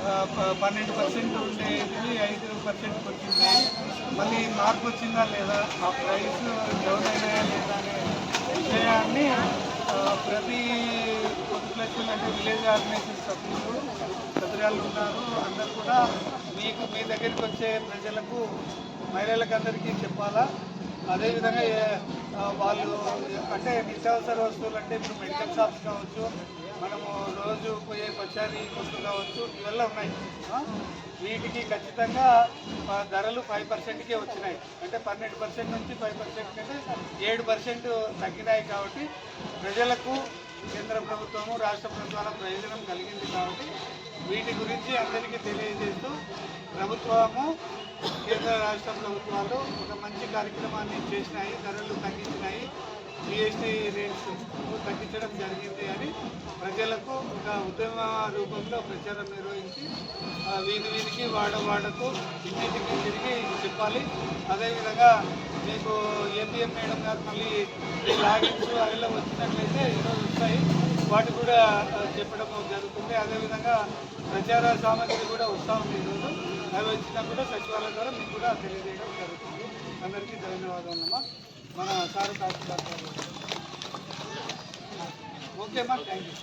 12% ఉండేది 5%కి వచ్చింది. మళ్ళీ మార్పు వచ్చిందా లేదా, ఆ ప్రైస్ డౌన్ అయినాయా లేదా అనే విషయాన్ని ప్రతి పొద్దులక్ష్మి అంటే విలేజ్ ఆర్గనైజేషన్ సభ్యులు ఉన్నారు. అందరూ కూడా మీ దగ్గరికి వచ్చే ప్రజలకు మహిళలకు అందరికీ చెప్పాలా. అదేవిధంగా వాళ్ళు అంటే నిత్యావసర వస్తువులు అంటే ఇప్పుడు మెడికల్ షాప్స్ కావచ్చు, మనము రోజు పోయే పచారీ కొట్లు కావచ్చు, ఇవన్నీ ఉన్నాయి. వీటికి ఖచ్చితంగా ధరలు 5%కే వచ్చినాయి. అంటే 12% నుంచి 5% కంటే 7% తగ్గినాయి. కాబట్టి ప్రజలకు కేంద్ర ప్రభుత్వము రాష్ట్ర ప్రభుత్వాల ప్రయోజనం కలిగింది. కాబట్టి వీటి గురించి అందరికీ తెలియజేస్తూ ప్రభుత్వము కేంద్ర రాష్ట్ర ప్రభుత్వాలు ఒక మంచి కార్యక్రమాన్ని చేసినాయి. ధరలు తగ్గించినాయి, జిఎస్టీ రేట్స్ తగ్గించడం జరిగింది అని ప్రజలకు ఒక ఉద్యమ రూపంలో ప్రచారం నిర్వహించి వీధికి వాడకు ఇంటింటికి తిరిగి చెప్పాలి. అదేవిధంగా మీకు ఏపీఎం మేడం గారు మళ్ళీ ఈ లాగిన్స్ అవిలో వచ్చినట్లయితే ఈరోజు వస్తాయి, వాటి కూడా చెప్పడం జరుగుతుంది. అదేవిధంగా ప్రచార సామగ్రి కూడా వస్తూ ఉంది. ఈరోజు అవి వచ్చినా కూడా సచివాలయం ద్వారా మీకు కూడా తెలియజేయడం జరుగుతుంది. అందరికీ ధన్యవాదాలమ్మా. మన సార్ కాదు ఓకే అమ్మా, థ్యాంక్ యూ.